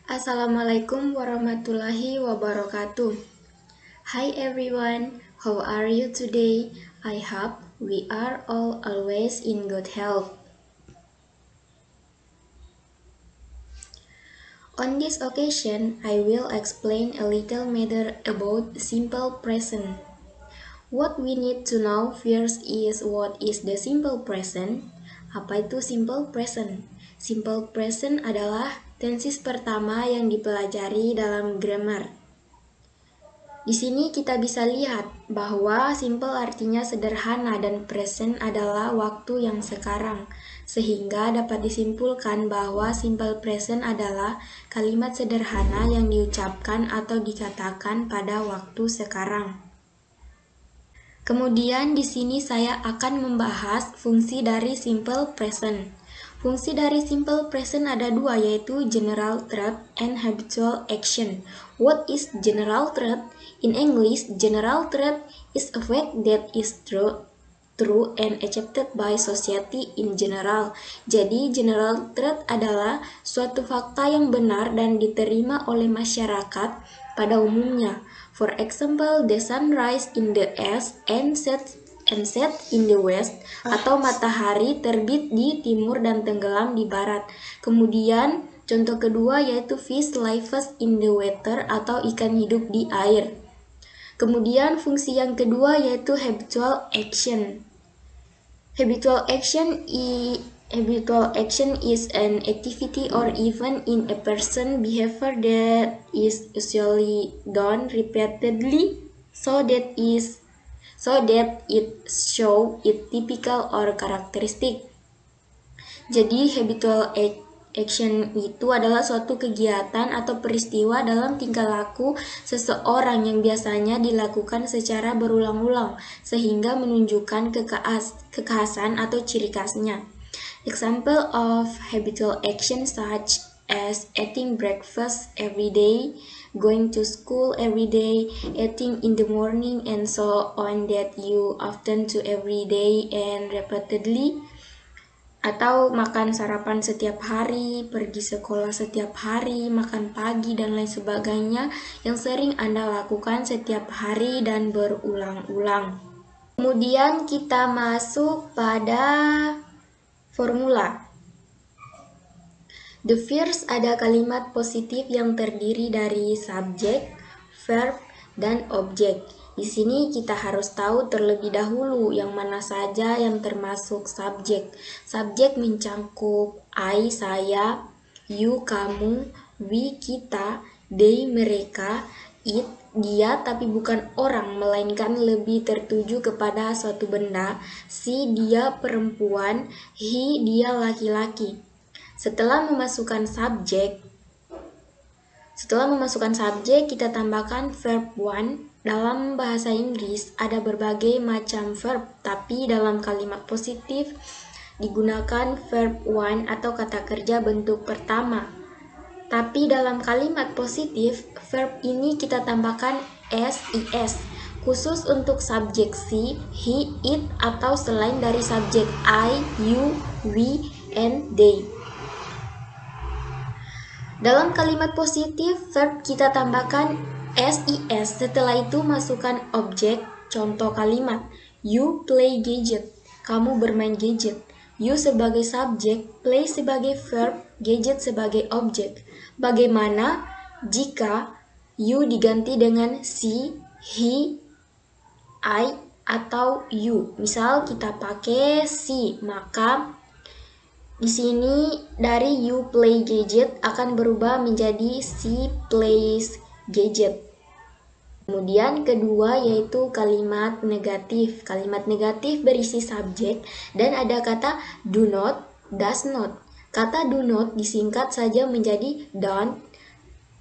Assalamualaikum warahmatullahi wabarakatuh. Hi everyone, how are you today? I hope we are all always in good health. On this occasion, I will explain a little matter about simple present. What we need to know first is what is the simple present? Apa itu simple present? Simple present adalah tenses pertama yang dipelajari dalam grammar. Di sini kita bisa lihat bahwa simple artinya sederhana dan present adalah waktu yang sekarang, sehingga dapat disimpulkan bahwa simple present adalah kalimat sederhana yang diucapkan atau dikatakan pada waktu sekarang. Kemudian di sini saya akan membahas fungsi dari simple present. Fungsi dari simple present ada dua, yaitu general threat and habitual action. What is general threat? In English, general threat is a fact that is true and accepted by society in general. Jadi, general threat adalah suatu fakta yang benar dan diterima oleh masyarakat pada umumnya. For example, the sun rise in the east and set in the west, atau matahari terbit di timur dan tenggelam di barat. Kemudian, contoh kedua yaitu fish lives in the water, atau ikan hidup di air. Kemudian fungsi yang kedua yaitu habitual action. Habitual action is an activity or event in a person behavior that is usually done repeatedly so that it show its typical or characteristic. Jadi habitual action itu adalah suatu kegiatan atau peristiwa dalam tingkah laku seseorang yang biasanya dilakukan secara berulang-ulang sehingga menunjukkan kekhasan atau ciri khasnya. Example of habitual action such as eating breakfast every day, going to school every day, eating in the morning, and so on that you often do every day and repeatedly. Atau makan sarapan setiap hari, pergi sekolah setiap hari, makan pagi, dan lain sebagainya yang sering Anda lakukan setiap hari dan berulang-ulang. Kemudian kita masuk pada formula. The first ada kalimat positif yang terdiri dari subjek, verb, dan objek. Di sini kita harus tahu terlebih dahulu yang mana saja yang termasuk subjek. Subjek mencakup I, saya, you, kamu, we, kita, they, mereka, it, dia, tapi bukan orang, melainkan lebih tertuju kepada suatu benda, she, dia, perempuan, he, dia, laki-laki. Setelah memasukkan subjek, kita tambahkan verb one. Dalam bahasa Inggris ada berbagai macam verb, tapi dalam kalimat positif digunakan verb one atau kata kerja bentuk pertama. Tapi dalam kalimat positif, verb ini kita tambahkan SIS, khusus untuk subjek she, he, it, atau selain dari subjek I, you, we, and they. Dalam kalimat positif, verb kita tambahkan SIS. Setelah itu masukkan objek. Contoh kalimat, you play gadget. Kamu bermain gadget. You sebagai subjek, play sebagai verb, gadget sebagai objek. Bagaimana jika you diganti dengan she, he, I, atau you? Misal kita pakai she, maka di sini dari you play gadget akan berubah menjadi she plays gadget. Kemudian kedua yaitu kalimat negatif. Kalimat negatif berisi subjek dan ada kata do not, does not. Kata do not disingkat saja menjadi don't,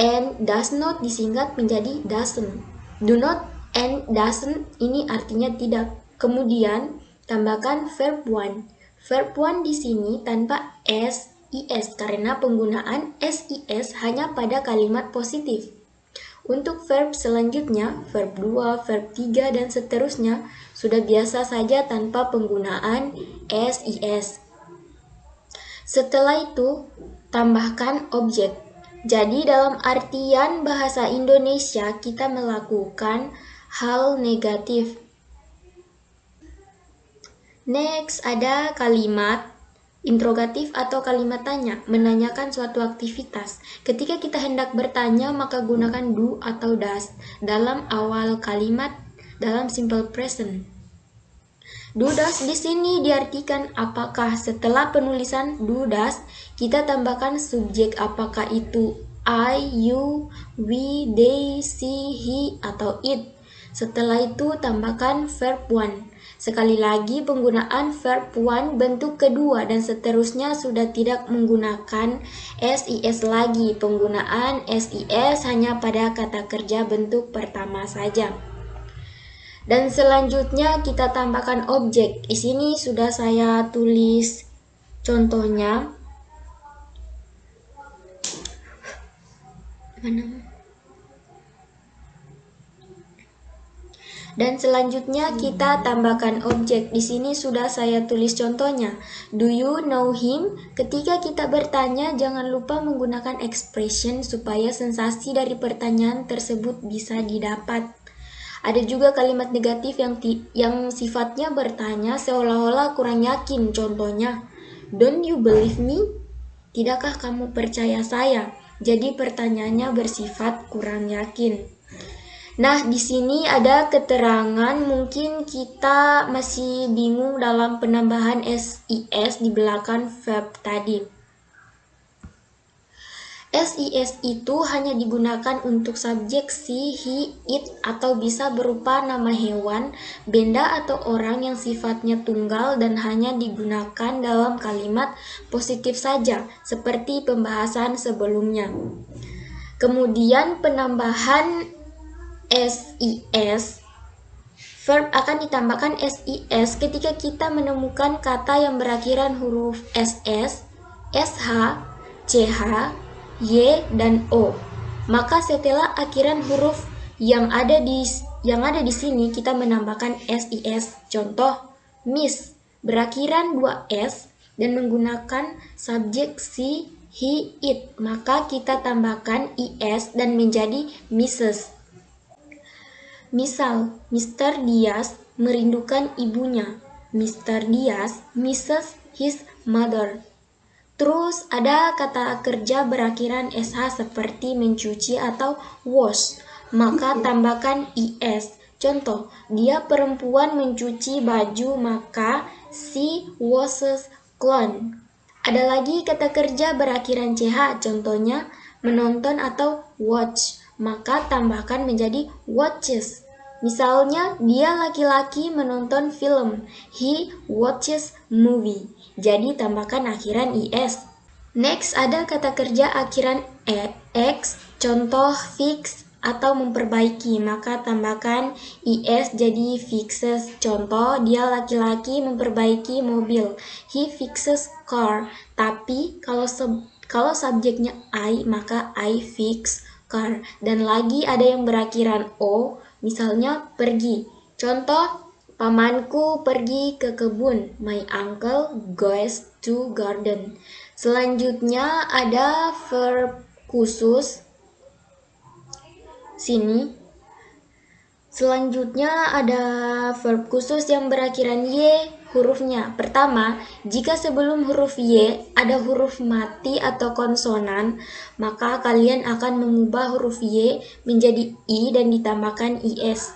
and does not disingkat menjadi doesn't. Do not and doesn't ini artinya tidak. Kemudian tambahkan verb one. Verb one di sini tanpa SIS karena penggunaan SIS hanya pada kalimat positif. Untuk verb selanjutnya, verb 2, verb 3, dan seterusnya sudah biasa saja tanpa penggunaan SIS. Setelah itu, tambahkan objek. Jadi dalam artian bahasa Indonesia kita melakukan hal negatif. Next ada kalimat interrogatif atau kalimat tanya, menanyakan suatu aktivitas. Ketika kita hendak bertanya, maka gunakan do atau does dalam awal kalimat dalam simple present. Do does di sini diartikan apakah. Setelah penulisan do does, kita tambahkan subjek apakah itu I, you, we, they, she, he, atau it. Setelah itu tambahkan verb one. Sekali lagi penggunaan verb one bentuk kedua dan seterusnya sudah tidak menggunakan SIS lagi. Penggunaan SIS hanya pada kata kerja bentuk pertama saja. Dan selanjutnya kita tambahkan objek. Di sini sudah saya tulis contohnya. Dan selanjutnya kita tambahkan objek. Di sini sudah saya tulis contohnya. Do you know him? Ketika kita bertanya, jangan lupa menggunakan expression supaya sensasi dari pertanyaan tersebut bisa didapat. Ada juga kalimat negatif yang sifatnya bertanya seolah-olah kurang yakin. Contohnya, don't you believe me? Tidakkah kamu percaya saya? Jadi pertanyaannya bersifat kurang yakin. Nah, di sini ada keterangan, mungkin kita masih bingung dalam penambahan SIS di belakang verb tadi. SIS itu hanya digunakan untuk subjek she, he, it, atau bisa berupa nama hewan, benda atau orang yang sifatnya tunggal dan hanya digunakan dalam kalimat positif saja, seperti pembahasan sebelumnya. Kemudian penambahan SIS, verb akan ditambahkan SIS ketika kita menemukan kata yang berakhiran huruf SS, SH, CH, Y, dan O. Maka setelah akhiran huruf yang ada di sini kita menambahkan SIS. Contoh, Miss berakhiran 2S dan menggunakan subjek she, he, it. Maka kita tambahkan IS dan menjadi Mrs. Misal, Mr. Diaz merindukan ibunya. Mr. Diaz misses his mother. Terus ada kata kerja berakhiran SH seperti mencuci atau wash, maka tambahkan IS. Contoh, dia perempuan mencuci baju, maka she washes clothes. Ada lagi kata kerja berakhiran CH, contohnya menonton atau watch, maka tambahkan menjadi watches. Misalnya, dia laki-laki menonton film. He watches movie. Jadi tambahkan akhiran IS. Next ada kata kerja akhiran X, contoh fix atau memperbaiki, maka tambahkan IS jadi fixes. Contoh, dia laki-laki memperbaiki mobil. He fixes car. Tapi kalau subjeknya I, maka I fix car. Dan lagi ada yang berakhiran O, misalnya pergi. Contoh, pamanku pergi ke kebun. My uncle goes to garden. Selanjutnya ada verb khusus. Sini. Selanjutnya ada verb khusus yang berakhiran Y hurufnya. Pertama, jika sebelum huruf Y ada huruf mati atau konsonan, maka kalian akan mengubah huruf Y menjadi I dan ditambahkan IS.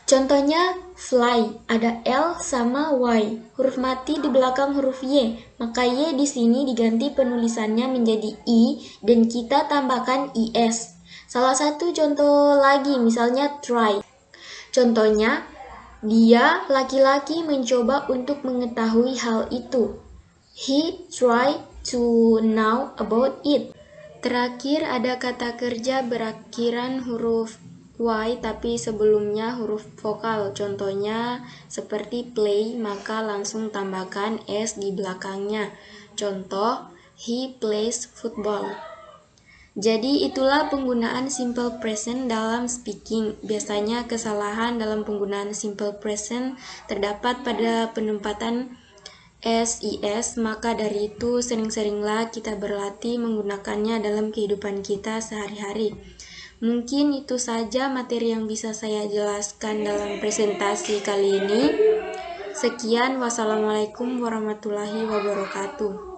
Contohnya, fly, ada L sama Y, huruf mati di belakang huruf Y, maka Y di sini diganti penulisannya menjadi I dan kita tambahkan IS. Salah satu contoh lagi, misalnya try. Contohnya, dia laki-laki mencoba untuk mengetahui hal itu. He tried to know about it. Terakhir ada kata kerja berakhiran huruf Y tapi sebelumnya huruf vokal. Contohnya seperti play, maka langsung tambahkan S di belakangnya. Contoh, he plays football. Jadi itulah penggunaan simple present dalam speaking. Biasanya kesalahan dalam penggunaan simple present terdapat pada penempatan SIS, maka dari itu sering-seringlah kita berlatih menggunakannya dalam kehidupan kita sehari-hari. Mungkin itu saja materi yang bisa saya jelaskan dalam presentasi kali ini. Sekian, wassalamualaikum warahmatullahi wabarakatuh.